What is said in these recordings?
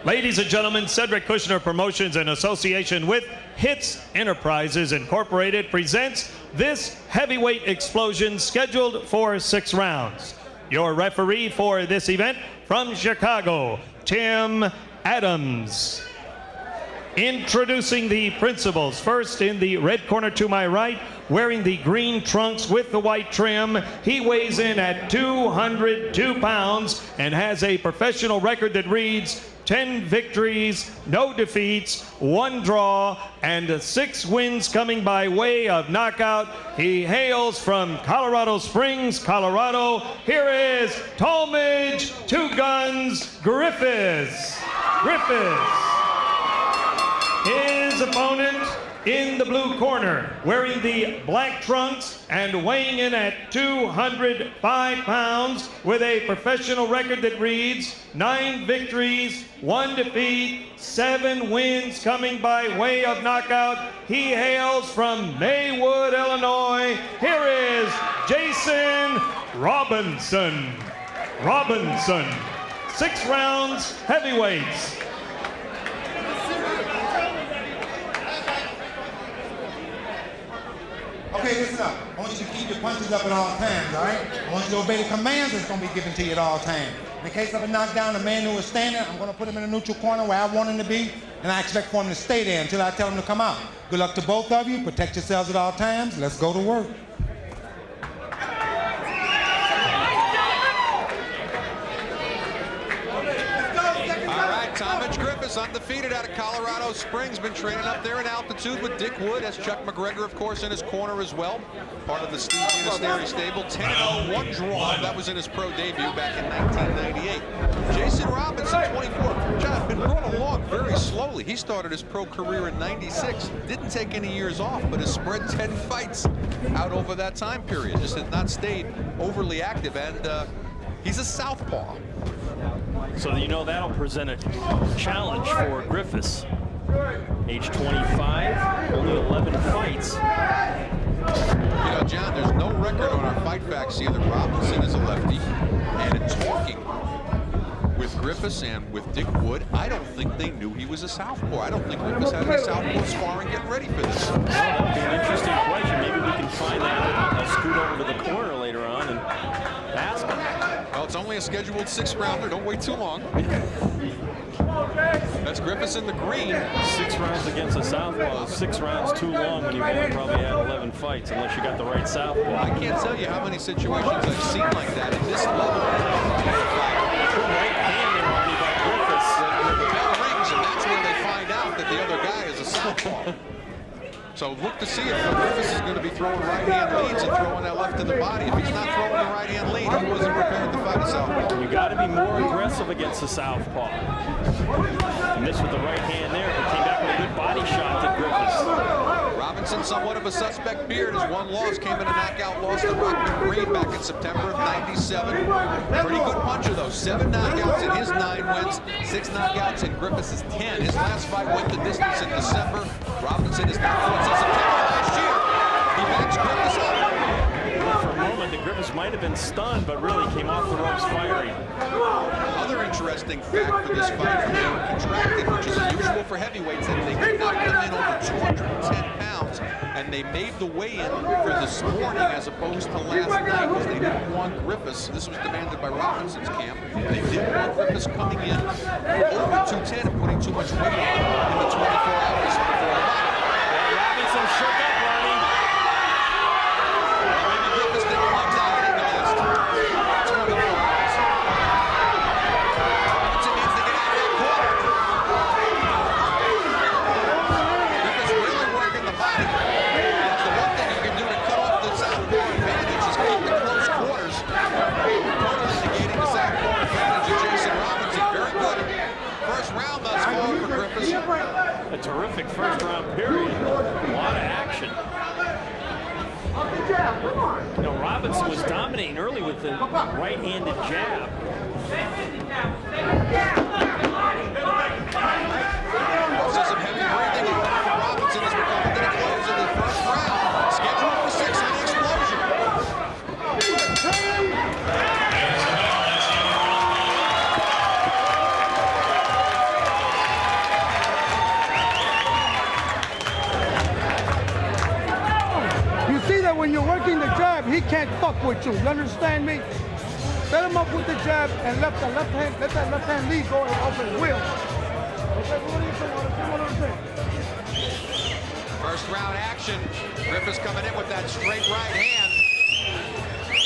Ladies and gentlemen, Cedric Kushner Promotions in association with Hits Enterprises Incorporated presents this heavyweight explosion scheduled for 6 rounds. Your referee for this event from Chicago, Tim Adams. Introducing the principals. First, in the red corner to my right, wearing the green trunks with the white trim, he weighs in at 202 pounds and has a professional record that reads 10 victories, no defeats, 1 draw, and 6 wins coming by way of knockout. He hails from Colorado Springs, Colorado. Here is Talmadge Two Guns Griffis. His opponent in the blue corner, wearing the black trunks and weighing in at 205 pounds with a professional record that reads 9 victories, 1 defeat, 7 wins coming by way of knockout. He hails from Maywood, Illinois. Here is Jason Robinson. 6 rounds, heavyweights. Okay, listen up. I want you to keep your punches up at all times, all right? I want you to obey the commands that's going to be given to you at all times. In case of a knockdown, the man who is standing, I'm going to put him in a neutral corner where I want him to be, and I expect for him to stay there until I tell him to come out. Good luck to both of you. Protect yourselves at all times. Let's go to work. Talmadge Griffis, undefeated out of Colorado Springs, been training up there in altitude with Dick Wood, has Chuck McGregor, of course, in his corner as well. Part of the Steve Ministeri stable. 10-0, 1 draw. That was in his pro debut back in 1998. Jason Robinson, 24. John, been brought along very slowly. He started his pro career in 96. Didn't take any years off, but has spread 10 fights out over that time period. Just has not stayed overly active, and he's a southpaw. So you know that'll present a challenge for Griffis. Age 25, only 11 fights. You know, John, there's no record on our fight facts here that Robinson is a lefty. And in talking with Griffis and with Dick Wood, I don't think they knew he was a southpaw. I don't think Griffis had any southpaw sparring getting ready for this. Well, that would be an interesting question. Maybe we can find out. I'll scoot over to the corner later on and ask him. Well, it's only a scheduled 6-rounder. Don't wait too long. That's Griffis in the green. 6 rounds against a southpaw. 6 rounds too long when you've only probably had 11 fights, unless you got the right southpaw. I can't tell you how many situations I've seen like that at this level. Right hand in Marty by Griffis. The bell rings, and that's when they find out that the other guy is a southpaw. So look to see if Griffis is going to be throwing right-hand leads and throwing that left to the body. If he's not throwing the right-hand lead, he wasn't prepared to fight a southpaw. You got to be more aggressive against the southpaw. He missed with the right hand there, but came back with a good body shot to Griffis. Robinson, somewhat of a suspect beard. His 1 loss came in a knockout loss to Rockman Green back in September of '97. Pretty good puncher, though. 7 knockouts in his 9 wins, 6 knockouts in Griffis' 10. His last fight went the distance in December. Robinson has not fought since September last year. He backs Griffis up. For a moment, the Griffis might have been stunned, but really came off the ropes firing. Other interesting fact for this fight, they were contracted, which is unusual for heavyweights, that they did not come in over 210 pounds, and they made the weigh-in for this morning as opposed to last night, because they didn't want Griffis. This was demanded by Robinson's camp. They didn't want Griffis coming in over 210 and putting too much weight on in the 24 hours before the fight. Robinson shook up, Ronnie. Maybe Griffis didn't like that in the last 24 hours. Robinson needs to get out of that corner. Griffis really working the body. That's the one thing you can do to cut off the southpaw advantage is keep the close quarters. Totally negating the southpaw advantage of Jason Robinson. Very good. First round thus far for Griffis. A terrific first round period. A lot of action. You know, Robinson was dominating early with the right-handed jab. Also some heavy breathing for Robinson as we're coming to the close of the first round. Scheduled for 6 in the explosion. fuck with you. You understand me? Set him up with the jab and let that left hand lead go off his wheel. Okay, what do you think? What do you think? First round action. Griffis coming in with that straight right hand.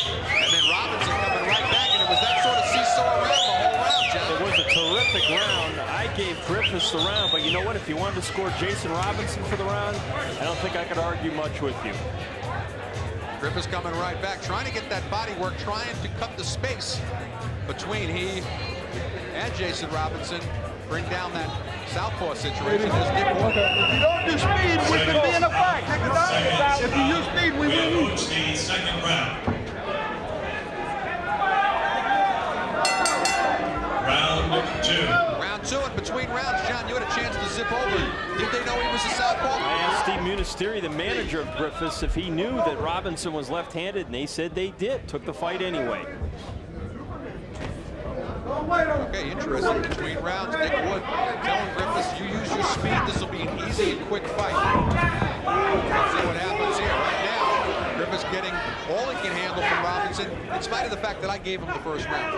And then Robinson coming right back, and it was that sort of seesaw around the whole round, John. It was a terrific round. I gave Griffis the round, but you know what? If you wanted to score Jason Robinson for the round, I don't think I could argue much with you. Griffis coming right back, trying to get that body work, trying to cut the space between he and Jason Robinson, bring down that southpaw situation. As Dick Wood. If you don't do speed, we can be in a fight. If you use speed, we will lose. The second round. Round 2. Round 2, and between rounds, John, you had a chance to zip over. Did they know he was a southpaw? I asked Steve Munisteri, the manager of Griffis, if he knew that Robinson was left-handed, and they said they did. Took the fight anyway. Okay, interesting. Between rounds, Dick Wood telling Griffis, you use your speed. This will be an easy and quick fight. Let's see what happens here right now. Griffis getting all he can handle from Robinson, in spite of the fact that I gave him the first round.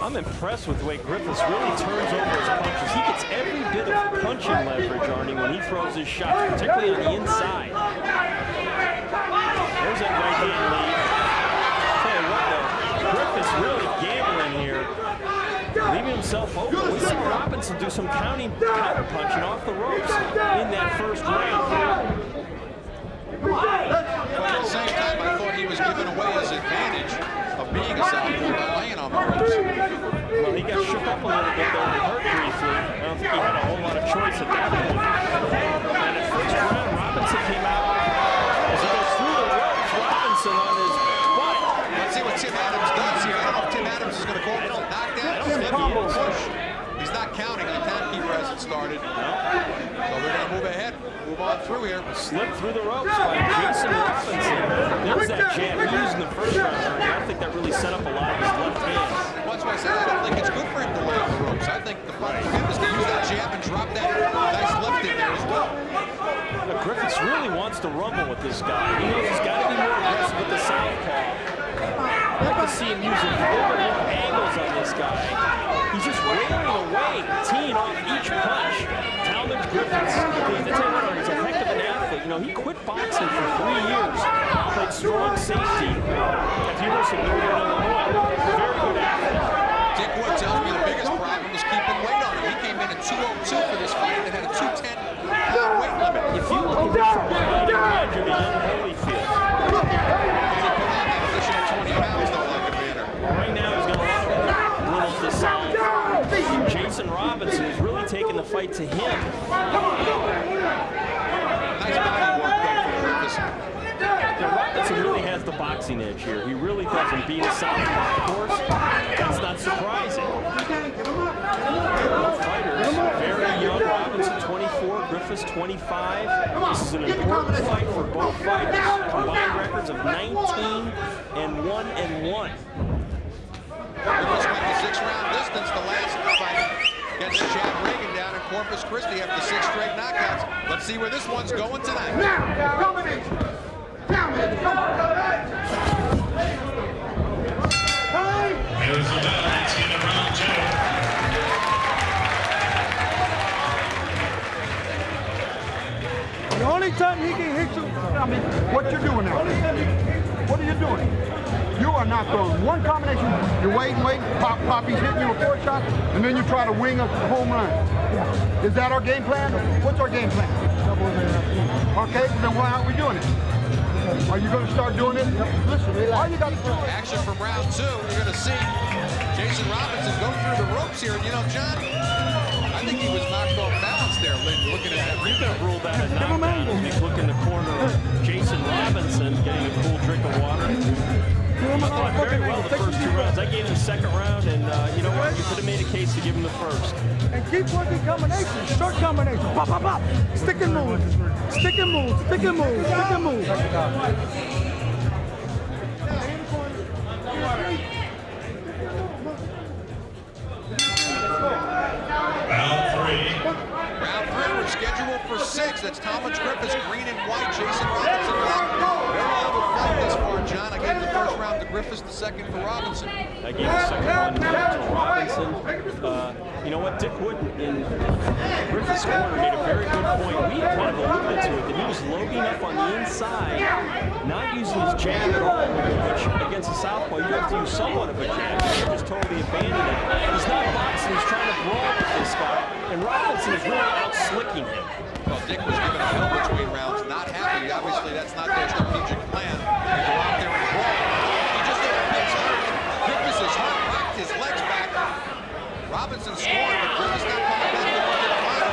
I'm impressed with the way Griffis really turns over his punches. He gets every bit of punching leverage, Arnie, when he throws his shots, particularly on the inside. There's that right hand lead. Tell you what, though, Griffis really gambling here, leaving himself open. We saw Robinson do some counter punching off the ropes in that first round. But at the same time, I thought he was giving away his advantage of being a southpaw by laying on the ropes. Well, he got shook up a little bit there and hurt briefly. I don't think he had a whole lot of choice at that point. And at first round, Robinson came out as he goes through the ropes. Robinson on his butt. Let's see what Tim Adams does here. I don't know if Tim Adams is going to call it a knockdown. Heavy push. He's not counting. The timekeeper hasn't started. So we're going to move ahead. Move on through here. Slipped through the ropes by Jason Robinson. There was that jab he used in the first round. I think that really set up a lot of his left hands. Well, that's why I said I don't think it's good for him to lay on the ropes. I think the problem for him is to use that jab and drop that nice left in there as well. But Griffis really wants to rumble with this guy. He knows he's got to be more aggressive with the southpaw. I'd like to see him using more angles on this guy. He's just wearing away, teeing off each punch. Talmadge Griffis, he's a heck of an athlete. You know, he quit boxing for 3 years, played strong safety at the University of Northern Illinois. Very good athlete. Dick Wood tells me the biggest problem was keeping weight on him. He came in at 202 for this fight and had a 210-pound weight limit. If you look at this from behind, it reminds you of a young Holyfield. He put on that position at 20 pounds, though, like a banner. Right now, he's got a lot of rules to solve. Jason Robinson is really taking the fight to him. Nice body work, though, from Griffis. Now, Robinson really has the boxing edge here. He really does. And being a southpaw, of course, that's not surprising. Both fighters, very young. Robinson 24, Griffis 25. This is an important fight for both fighters. Combined records of 19-1-1. Griffis went the 6-round distance the last fight against Chad Reagan down in Corpus Christi after 6 straight knockouts. Let's see where this one's going tonight. Here's the balance in round 2. The only time he can hit you, I mean, what you doing now? What are you doing? You are not throwing one combination. You're waiting, Poppy's hitting you with 4 shots, and then you try to wing a home run. Is that our game plan? What's our game plan? Okay, then why aren't we doing it? Are you going to start doing it? Listen, all you got to do is... Action from round 2. You're going to see Jason Robinson go through the ropes here. And you know, John, I think he was knocked off balance there, looking at that. You could have ruled that a knockdown as we look in the corner of Jason Robinson getting a cool drink of water. He fought very well the first 2 rounds. I gave him the second round, and you know what? You could have made a case to give him the first. And keep working combinations, short combinations. Pop, pop, pop. Stick and move. Stick and move. Stick and move. Stick and move. Round 3, we're scheduled for 6. That's Talmadge Griffis, green and white. Jason Robinson black. Very little fight thus far, John. I gave the first round to Griffis, the second for Robinson. I gave the second one to Robinson. You know what, Dick Wood in Griffis' corner made a very good point. We kind of alluded to it, that he was loading up on the inside, not using his jab at all, which against a southpaw, you have to use somewhat of a jab. He just totally abandoned it. He's not boxing, he's trying to brawl with this guy, and Robinson is really out-slicking him. Well, Dick was given a bell between rounds, not happy. Obviously, that's not their strategic plan. They go out there and brawl. He just overpicks hurt. Griffis is hurt, rocked his legs back. Robinson scored, but Griffis not coming back to work the final.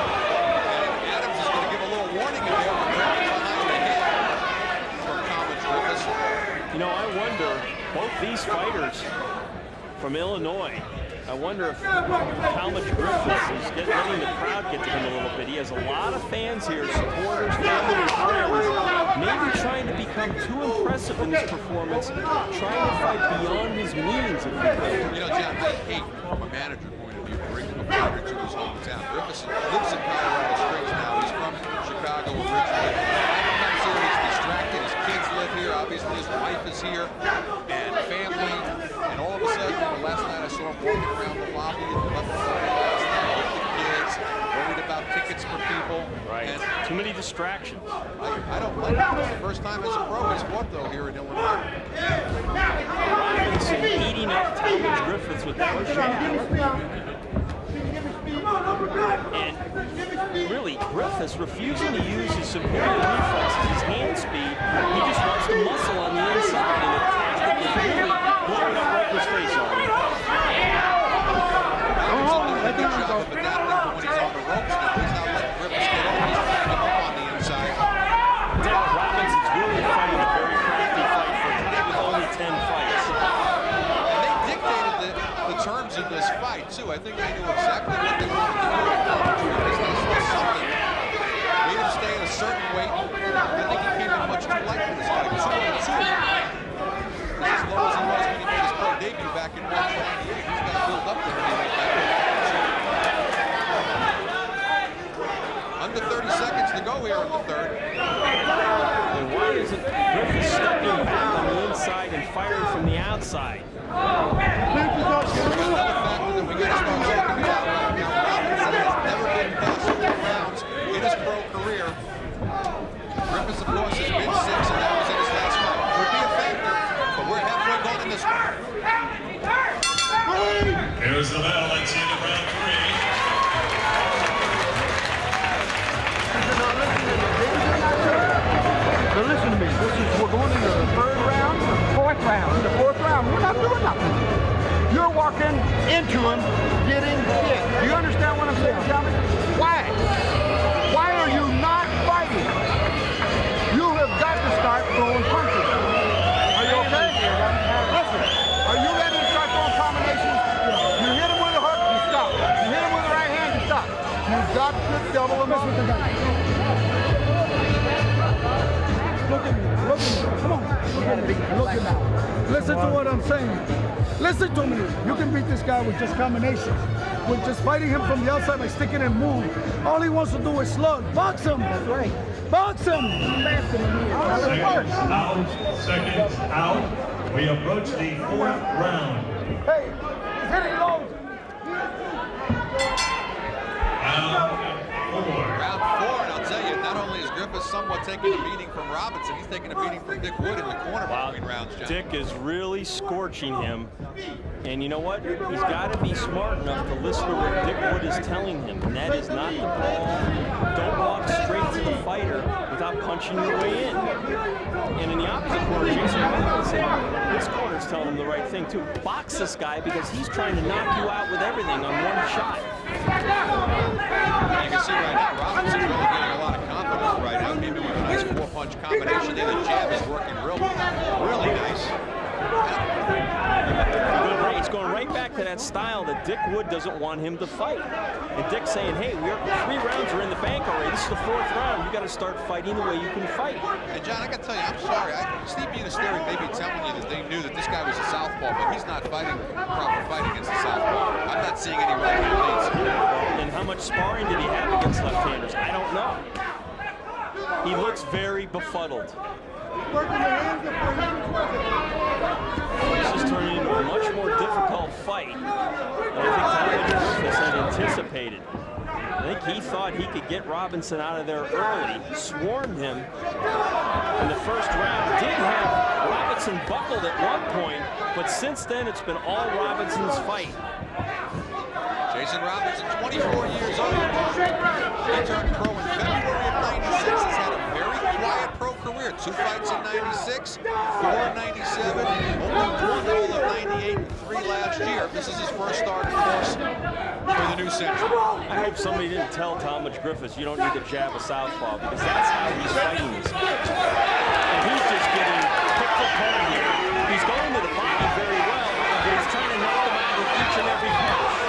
And Adams is going to give a little warning in there for grabbing behind the head for Talmadge Griffis. You know, I wonder, both these fighters from Illinois, I wonder if Talmadge Griffis is letting the crowd get to him a little bit. He has a lot of fans here, supporters, family, and friends. Maybe trying to become too impressive in this performance, trying to fight beyond his means, if you will. You know, John, I hate, from a manager point of view, bringing a fighter to his hometown. Griffis lives in Colorado Springs now. He's from Chicago originally. He comes here, he's distracted. His kids live here. Obviously, his wife is here, and family. And all of a sudden, last night I saw him walking around the lobby at the left side last night with the kids, worried about tickets for people. Right. And too many distractions. I don't blame him. It's the first time as a pro he's fought, though, here in Illinois. Robinson eating up Talmadge Griffis with that jab. And really, Griffis refusing to use his superior reflexes, his hand speed. He just wants to muscle on the inside, and the tactic is really blowing up right in his face already. Robinson doing a good job of adapting to when he's on the ropes now. He's not letting Griffis get over. He's trying to come up on the inside. Robinson's really fighting a very crafty fight for him with only 10 fights. And they dictated the terms in this fight, too. I think they knew exactly what they wanted to do with Talmadge Griffis. They saw something. Made him stay at a certain weight. I think he came in much too light for this fight. 202. As low as he was when he made his pro debut back in 128. He's got to build up there. Under 30 seconds to go here in the third. And why isn't Griffis stepping back on the inside and firing from the outside? Another factor that we got to start talking about right now. Robinson has never been past 4 rounds in his pro career. Griffis, of course, has been 6, and that was in his last fight. Could be a factor, but we're halfway gone in this one. Here's the bell. That's the end of round 3. Now listen to me. We're going into the 3rd round, 4th round. The 4th round, we're not doing nothing. You're walking into him, getting hit. Do you understand what I'm saying, Tommy? Why? Why are you not fighting? You have got to start throwing punches. Are you okay? Listen, are you ready to start throwing combinations? You hit him with a hook, you stop. You hit him with the right hand, you stop. You've got to double him up. Look at me. Look at me. Come on. Look at me. Listen to what I'm saying. Listen to me. You can beat this guy with just combinations. With just fighting him from the outside by sticking and move. All he wants to do is slug. Box him. That's right. Box him. Seconds out. We approach the 4th round. Hey, he's hitting low. Round 4, and I'll tell you, not only is Griffis somewhat taking a beating from Robinson, he's taking a beating from Dick Wood in the corner between rounds, John. Dick is really scorching him. And you know what? He's got to be smart enough to listen to what Dick Wood is telling him, and that is not the ball. Don't walk straight to the fighter without punching your way in. And in the opposite corner, Jason Robinson, this corner is telling him the right thing, too. Box this guy because he's trying to knock you out with everything on one shot. You can see right now, Robinson's really getting a lot of confidence right now. Maybe with a nice 4-punch combination there. The jab is working really nice. He's going right back to that style that Dick Wood doesn't want him to fight. And Dick's saying, hey, we're 3 rounds are in the bank already. This is the 4th round. You got to start fighting the way you can fight. And John, I got to tell you, I'm sorry. Steve Ministeri may be telling you that they knew that this guy was a southpaw, but he's not fighting proper fight against the southpaw. I'm not seeing any right-hand leads. And how much sparring did he have against left-handers? I don't know. He looks very befuddled. Working the hands before he was working. fight than I think Talmadge Griffis had anticipated. I think he thought he could get Robinson out of there early, swarmed him in the first round. Did have Robinson buckled at one point, but since then it's been all Robinson's fight. Jason Robinson, 24 years old. He turned pro in February of '96. Has had a very quiet pro career. 2 fights in '96, 4 in '97, only 1 all of '98 and 3 last year. This is his first start, of course, for the new century. I hope somebody didn't tell Talmadge Griffis you don't need to jab a southpaw, because that's how he's fighting this guy. And he's just getting picked apart here. He's going to the body very well, but he's trying to knock him out with each and every punch.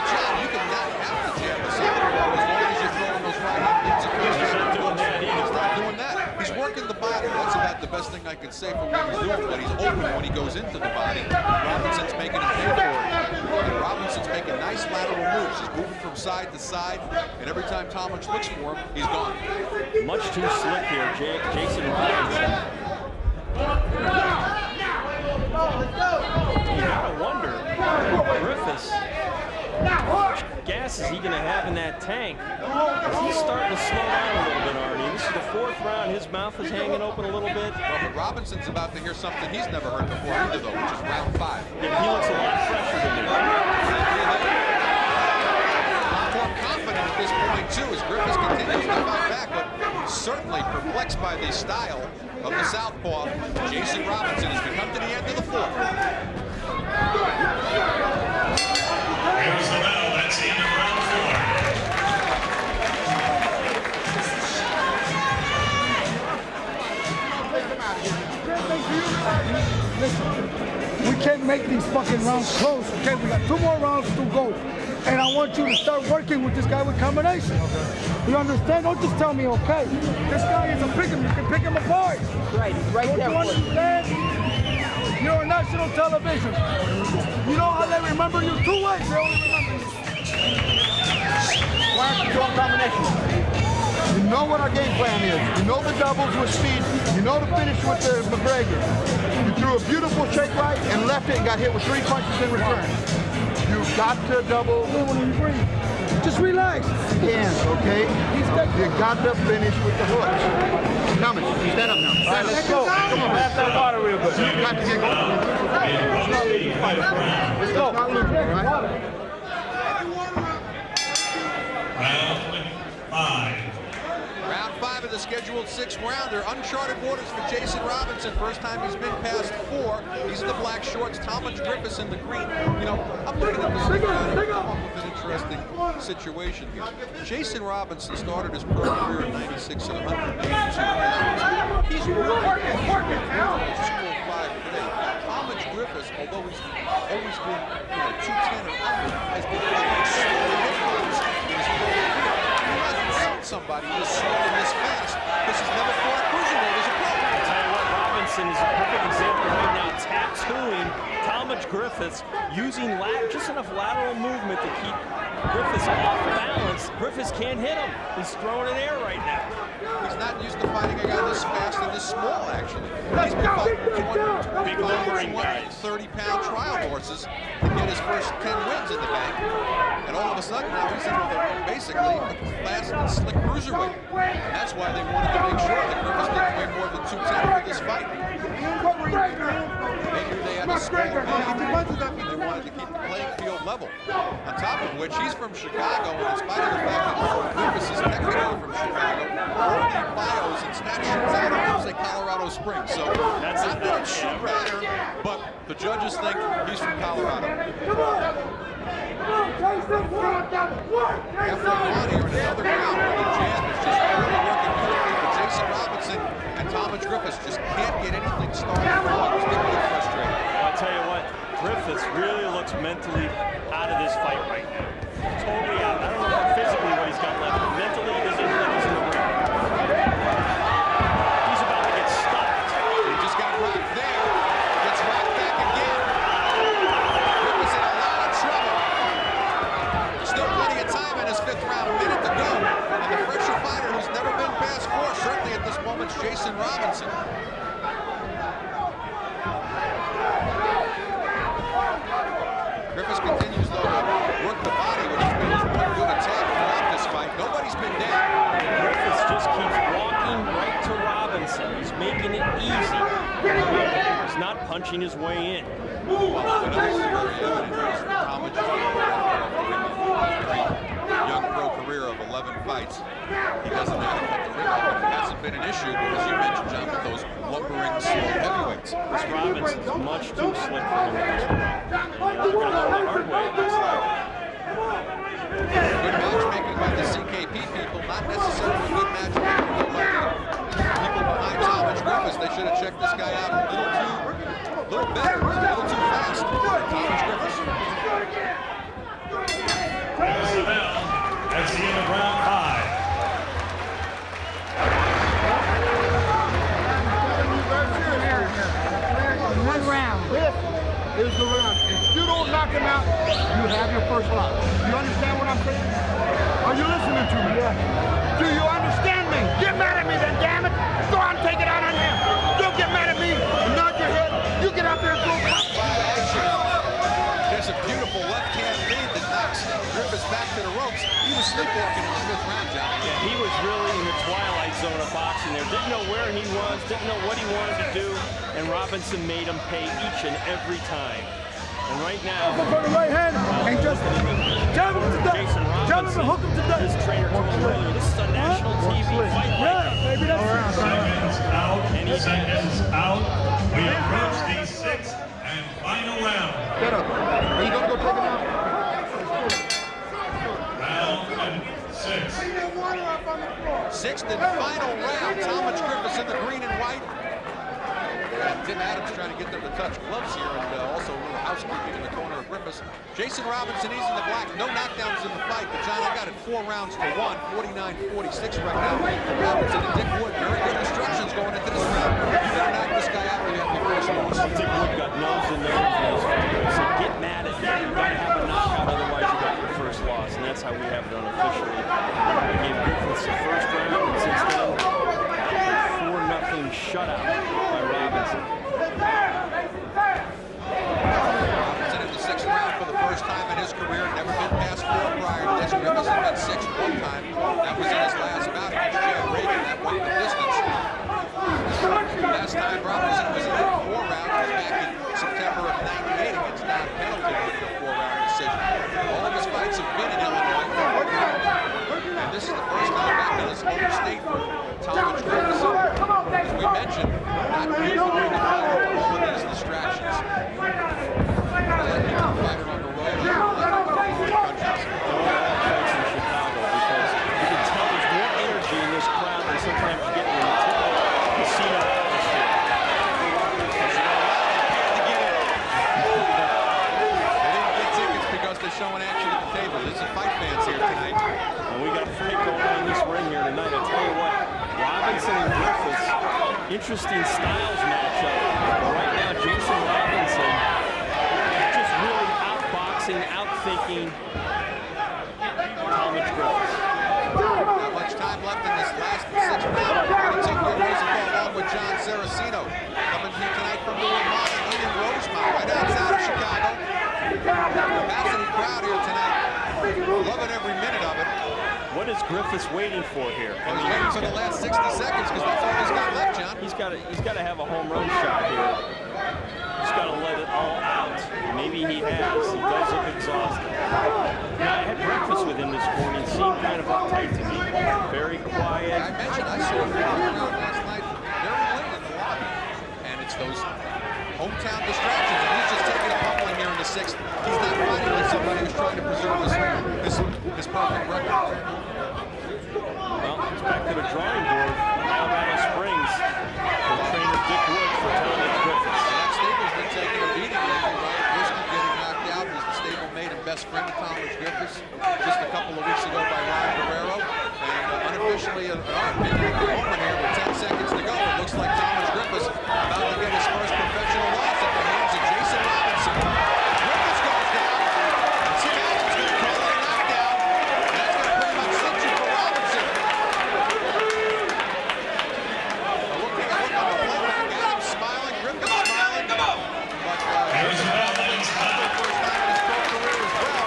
John, you can not have to jab a southpaw as long as you're throwing those right-hand hits across He's not doing that either. He's not doing that. He's working the body. That's about the best thing I can say for what he's doing, but he's open when he goes into the body. Robinson's making him pay for it. And Robinson's making nice lateral moves. He's moving from side to side, and every time Talmadge looks for him, he's gone. Much too slick here, Jason Robinson. You gotta wonder, Griffis, how much gas is he gonna have in that tank? He's starting to slow down a little bit, Arnie. This is the 4th round. His mouth is hanging open a little bit. Well, but Robinson's about to hear something he's never heard before either, though, which is round 5. Yeah, he looks a lot fresher than me. More confident at this point, too, as Griffis continues to fight back, but certainly perplexed by the style of the southpaw. Jason Robinson as we come to the end of the 4th. Here's the bell. That's the end of round 4. Listen, we can't make these fucking rounds close, okay? We got 2 more rounds to go. And I want you to start working with this guy with combinations. You understand? Don't just tell me, okay. This guy is a pick'em. You can pick him apart. Right, he's right Don't there. you understand? You're on national television. You know how they remember you 2 ways. They only remember you. Why aren't you doing combinations? You know what our game plan is. You know the doubles with speed. You know the finish with the McGregor. You threw a beautiful shake right and left it and got hit with 3 punches in return. You've got to double. Just relax. Hands, okay? You got to finish with the hooks. Coming. Stand up now. All right, let's go. Come on, pass that water real good. You got to get going. Let's not lose the fight. Let's go. Not losing, all right? Round 5. Round 5 of the scheduled 6th-rounder. Uncharted waters for Jason Robinson. First time he's been past 4. He's in the black shorts. Talmadge Griffis in the green. You know, I'm looking at this with an interesting situation here. Jason Robinson started his pro career in '96 at 182 pounds. He's really 205 today. Talmadge Griffis, although he's always been 210 or under, has been slowly hit in his pro career. Somebody this slow and this fast because he's never fought a cruiserweight as a pro. I'll tell you what, Robinson is a perfect example right now, tattooing Talmadge Griffis, using just enough lateral movement to keep Griffis off balance. Griffis can't hit him. He's throwing in air right now. He's not used to fighting a guy this fast and this small, actually. He's been fighting 230-pound trial horses to get his first 10 wins in the bank. And all of a sudden now he's in with basically a fast and slick cruiserweight. And that's why they wanted to make sure that Griffis didn't weigh more than 210 for this fight. They knew they had a small lead, and they wanted to keep the playing field level. On top of which, he's from Chicago, and in spite of the fact that Griffis is technically from Chicago, all the bios and stat sheets out of him say Colorado Springs. So that's not that it should matter, but the judges think he's from Colorado. After on here in another round, the jab is just really working beautifully for Jason Robinson, and Talmadge Griffis just can't get anything started. He's getting a little frustrated. I'll tell you what, Griffis really looks mentally out of this fight right now. Totally out. I don't know about physically what he's got left, but mentally he doesn't think he's in the ring. He's about to get stopped. He just got rocked there. Gets rocked back again. Griffis in a lot of trouble. There's still plenty of time in his 5th round, a minute to go. And the fresher fighter who's never been past 4, certainly at this moment, is Jason Robinson. Griffis punching his way in. Well, what else is very evident is Talmadge is young pro career of 11 fights. He doesn't know how to cut the ring off, and it hasn't been an issue, but as you mentioned, John, with those lumbering slow heavyweights. This Robinson's much too slick for him at this point. He's gonna learn the hard way, it looks like. Good matchmaking by the CKP people, not necessarily good matchmaking by the people behind Talmadge Griffis. They should have checked this guy out a little better, a little too fast. Talmadge Griffis. There's the bell. That's the end of round 5. One round. This is the round. If you don't knock him out, you have your first loss. You understand what I'm saying? Are you listening to me? Yeah. Do you understand me? Get mad at me then, damn it. Go on and take it out on him. Don't get mad at me and nod your head. You get out there and go. There's a beautiful left-hand lead that knocks Griffis back to the ropes. He was sleepwalking in the 5th round, John. Yeah, he was really in the twilight zone of boxing there. Didn't know where he was, didn't know what he wanted to do, and Robinson made him pay each and every time. And right now, For the right hand and just jab him to death. Jason Jab him and hook him to death. his trainer told him earlier, this is a national TV fight. Yeah, baby, that's Seconds out. And he Seconds out. We approach the 6th and final round. Get up. Are you going to go take him out? Round 6. 6th and final round. Talmadge Griffis in the green and white. Tim Adams trying to get them to touch gloves here, and also a little housekeeping in the corner of Griffis. Jason Robinson, he's in the black. No knockdowns in the fight, but John, I got it 4 rounds to 1, 49-46 right now. Robinson and Dick Wood, very good instructions going into this round. You better knock this guy out or you have your first loss. Dick Wood got nose to nose in those fights. He said, get mad at me. You gotta have a knockout, otherwise you got your first loss. And that's how we have it unofficially. We gave Griffiths the first round, and since then, 4-0 shutout by Robinson. Robinson in the 6th round for the first time in his career. Never been past 4 prior to this. Griffis had been 6 one time. That was in his last bout against Jay Reagan. That went the distance. Last time Robinson was in 4 rounds was back in September of '98 against Don Pendleton with the 4-round decision. All of his fights have been in Illinois. And this is the first time back in his home state for Talmadge Griffis. As we mentioned, not used to bring all of these distractions. Let people fighter on the road. Fights in Chicago, because you can tell there's more energy in this crowd than sometimes you get in the typical casino atmosphere. They didn't get tickets because they're showing action at the table. There's some fight fans here tonight. And we got a fight going on in this ring here tonight. I tell you what, Robinson and Griffiths, interesting styles matchup. But right now, Jason Robinson just really outboxing, outthinking Talmadge Griffiths. Not much time left in this last 6th round. We're going to take your music along with John Saraceno. Coming here tonight from New Orleans in Rosemont, right outside of Chicago. Capacity crowd here tonight. Loving every minute of it. What is Griffiths waiting for here? Well, he's waiting for the last 60 seconds because that's all he's got left, John. He's got to have a home run shot here. He's got to let it all out. Maybe he has. He does look exhausted. Now, I had breakfast with him this morning. He seemed kind of uptight to me. Very quiet. I mentioned I saw him walking out last night very late in the lobby. And it's those hometown distractions. And he's just taking a pummling here in the 6th. He's not fighting like somebody who's trying to preserve his perfect record. Well, it's back to the drawing board. Colorado Springs. The trainer Dick Wood for Talmadge Griffiths. That stable's been taking a beating lately, right? Whiskey getting knocked out. He's the stablemate and best friend of Talmadge Griffiths just a couple of weeks ago by Ryan Guerrero. And unofficially, in our opinion, at the moment here with 10 seconds to go, it looks like Talmadge Griffiths about to get his first professional loss at the hands of Jason Robinson. Griffiths goes down. And Tim Adams is going to call it a knockdown. And that's going to pretty much cinch it for Robinson. Looking on the plate, Adams smiling, Griffiths smiling. But Here's the bell. That is for the first time in his pro career as well.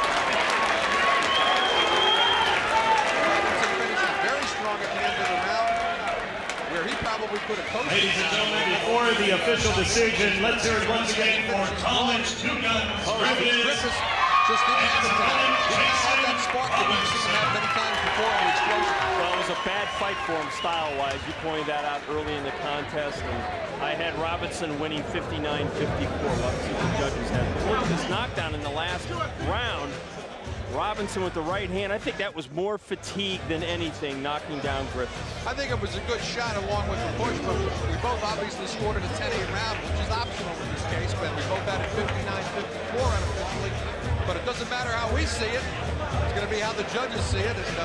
Robinson finishes very strong at the end of the round. official decision. Let's hear it once again for Talmadge Griffis. Just didn't have it tonight. Didn't have that spark that we've seen him have many times before in the explosion. Well, it was a bad fight for him style-wise. You pointed that out early in the contest, and I had Robinson winning 59-54. We'll see what the judges had. But look at this knockdown in the last round. Robinson with the right hand. I think that was more fatigue than anything, knocking down Griffis. I think it was a good shot along with the push, but we both obviously scored in a 10-8 round, which is optional in this case, but we both had it 59-54 unofficially. But it doesn't matter how we see it. It's going to be how the judges see it. And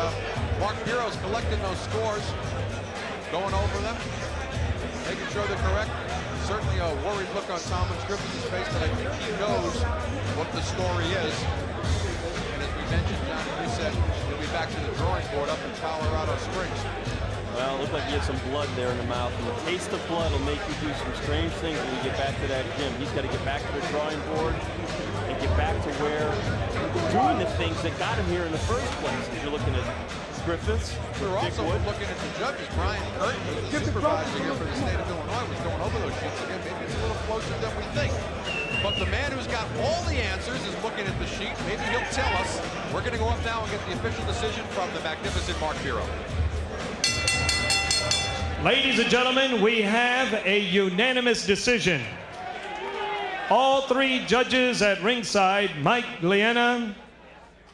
Mark Bureau's collecting those scores, going over them, making sure they're correct. Certainly a worried look on Talmadge Griffis' face, but I think he knows what the story is. And as we mentioned, Johnny, we said he'll be back to the drawing board up in Colorado Springs. Well, it looked like he had some blood there in the mouth, and the taste of blood will make you do some strange things when you get back to that gym. He's got to get back to the drawing board and get back to where doing the things that got him here in the first place. If you're looking at Griffis, We were also looking at the judges. Brian Curtin, who's the supervisor here for the state of Illinois, was going over those sheets again. Maybe it's a little closer than we think. But the man who's got all the answers is looking at the sheet. Maybe he'll tell us. We're going to go up now and get the official decision from the magnificent Mark Bureau. Ladies and gentlemen, we have a unanimous decision. All three judges at ringside, Mike Liena,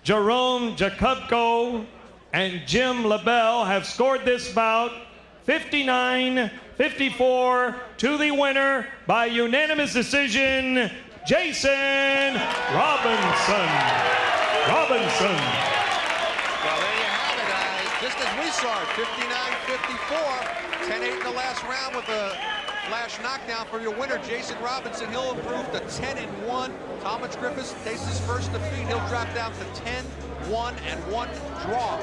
Jerome Jakubko, and Jim LaBelle, have scored this bout 59-54 to the winner by unanimous decision, Jason Robinson. Well, there you have it. Just as we saw it, 59-54. 10-8 in the last round with a flash knockdown for your winner, Jason Robinson. He'll improve to 10-1. Talmadge Griffis takes his first defeat. He'll drop down to 10-1 and 1 draw.